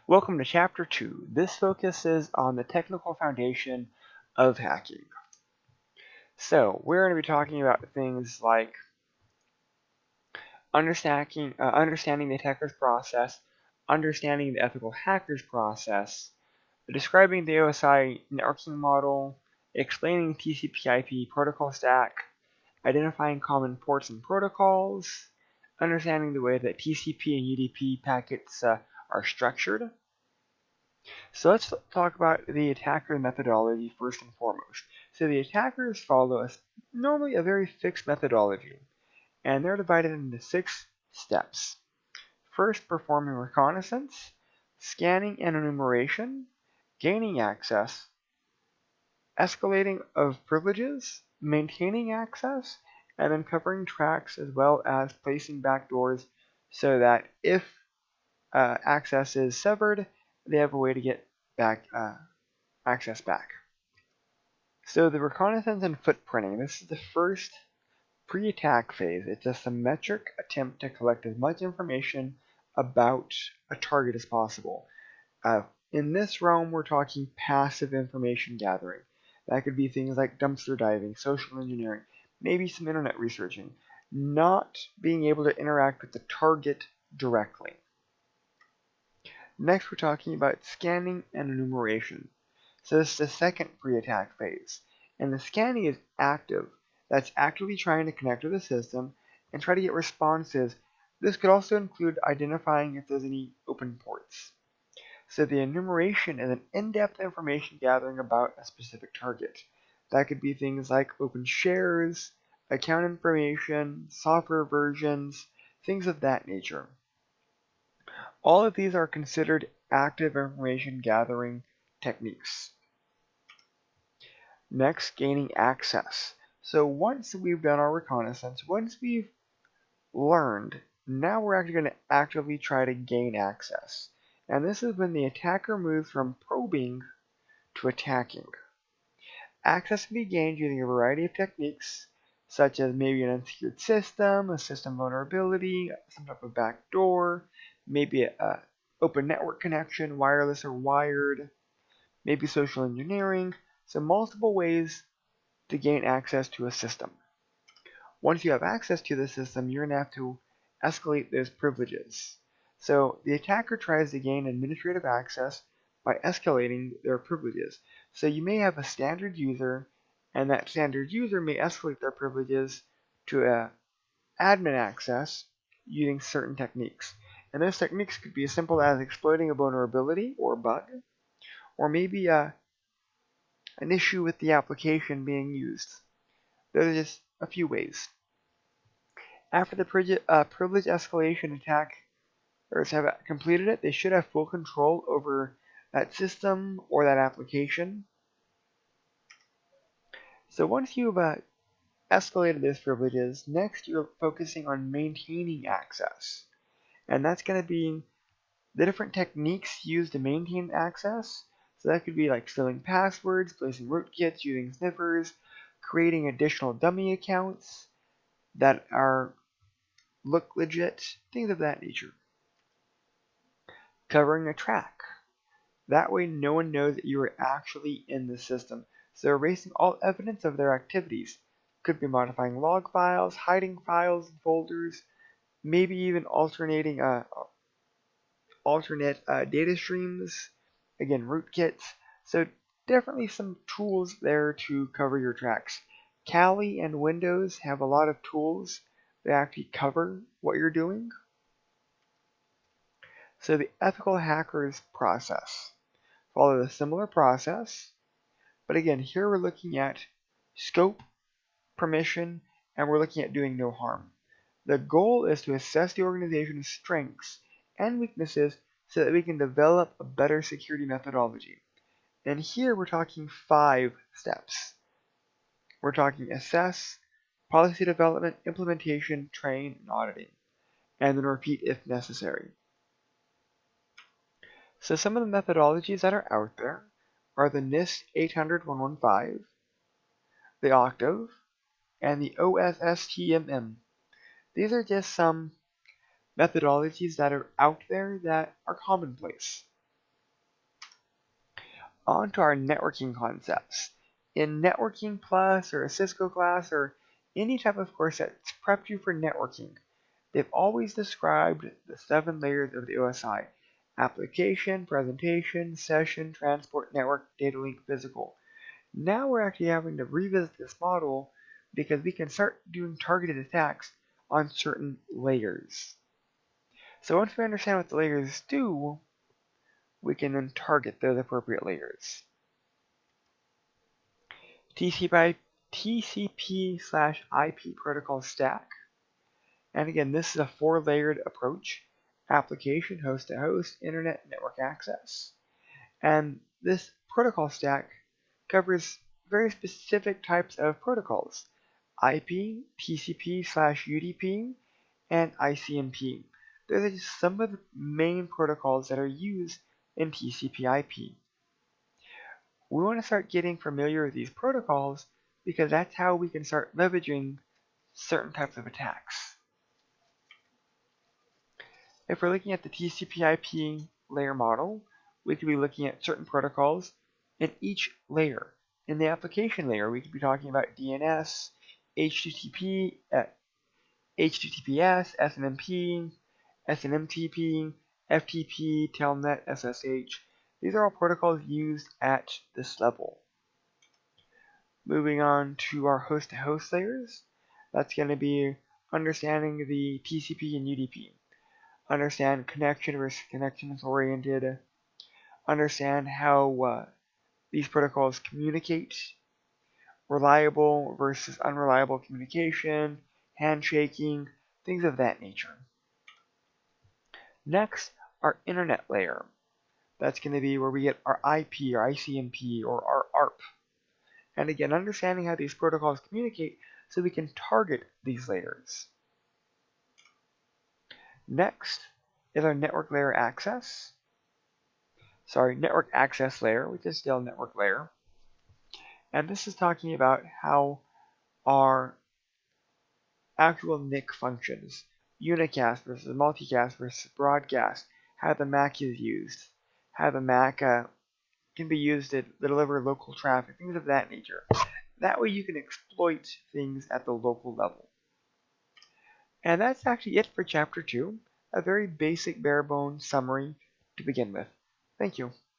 Welcome to Chapter 2. This focuses on the technical foundation of hacking. So, we're going to be talking about things like understanding the attacker's process, understanding the ethical hacker's process, describing the OSI networking model, explaining TCP/IP protocol stack, identifying common ports and protocols, understanding the way that TCP and UDP packets are structured. So let's talk about the attacker methodology first and foremost. So the attackers follow normally a very fixed methodology, and they're divided into 6 steps. First, performing reconnaissance, scanning and enumeration, gaining access, escalating of privileges, maintaining access, and then covering tracks as well as placing backdoors so that if access is severed, they have a way to get back access back. So the reconnaissance and footprinting, this is the first pre-attack phase. It's a symmetric attempt to collect as much information about a target as possible. In this realm, we're talking passive information gathering. That could be things like dumpster diving, social engineering, maybe some internet researching, not being able to interact with the target directly. Next, we're talking about scanning and enumeration. So this is the second pre-attack phase. And the scanning is active. That's actively trying to connect to the system and try to get responses. This could also include identifying if there's any open ports. So the enumeration is an in-depth information gathering about a specific target. That could be things like open shares, account information, software versions, things of that nature. All of these are considered active information gathering techniques. Next, gaining access. So once we've done our reconnaissance, once we've learned, now we're actually going to actively try to gain access. And this is when the attacker moves from probing to attacking. Access can be gained using a variety of techniques, such as maybe an unsecured system, a system vulnerability, some type of backdoor, maybe an open network connection, wireless or wired, maybe social engineering, so multiple ways to gain access to a system. Once you have access to the system, you're going to have to escalate those privileges. So the attacker tries to gain administrative access by escalating their privileges. So you may have a standard user, and that standard user may escalate their privileges to admin access using certain techniques. And those techniques could be as simple as exploiting a vulnerability or bug, or maybe an issue with the application being used. Those are just a few ways. After the privilege escalation attackers have completed it, they should have full control over that system or that application. So once you've escalated those privileges, next you're focusing on maintaining access. And that's going to be the different techniques used to maintain access. So that could be like stealing passwords, placing rootkits, using sniffers, creating additional dummy accounts that look legit, things of that nature. Covering a track. That way no one knows that you are actually in the system. So erasing all evidence of their activities. Could be modifying log files, hiding files and folders, maybe even alternate data streams, again rootkits. So definitely some tools there to cover your tracks. Kali and Windows have a lot of tools that actually cover what you're doing. So the ethical hackers process. Follow a similar process, but again here we're looking at scope, permission, and we're looking at doing no harm. The goal is to assess the organization's strengths and weaknesses so that we can develop a better security methodology. And here we're talking 5 steps. We're talking assess, policy development, implementation, train, and auditing, and then repeat if necessary. So some of the methodologies that are out there are the NIST 800-115, the Octave, and the OSSTMM. These are just some methodologies that are out there that are commonplace. On to our networking concepts. In Networking Plus or a Cisco class or any type of course that's prepped you for networking, they've always described the 7 layers of the OSI: application, presentation, session, transport, network, data link, physical. Now we're actually having to revisit this model because we can start doing targeted attacks on certain layers. So once we understand what the layers do, we can then target those appropriate layers. TCP/IP protocol stack. And again, this is a 4-layered approach: application, host to host, internet, network access. And this protocol stack covers very specific types of protocols: IP, TCP/UDP, and ICMP. Those are just some of the main protocols that are used in TCP/IP. We want to start getting familiar with these protocols because that's how we can start leveraging certain types of attacks. If we're looking at the TCP/IP layer model, we could be looking at certain protocols in each layer. In the application layer, we could be talking about DNS, HTTP, HTTPS, SNMP, SNMTP, FTP, Telnet, SSH. These are all protocols used at this level. Moving on to our host-to-host layers, that's going to be understanding the TCP and UDP. Understand connection versus connections-oriented. Understand how these protocols communicate. Reliable versus unreliable communication, handshaking, things of that nature. Next, our internet layer. That's going to be where we get our IP, or ICMP, or our ARP. And again, understanding how these protocols communicate so we can target these layers. Next is our network layer access. Network access layer, which is still network layer. And this is talking about how our actual NIC functions, unicast versus multicast versus broadcast, how the MAC is used, how the MAC can be used to deliver local traffic, things of that nature. That way you can exploit things at the local level. And that's actually it for Chapter 2, a very basic bare bones summary to begin with. Thank you.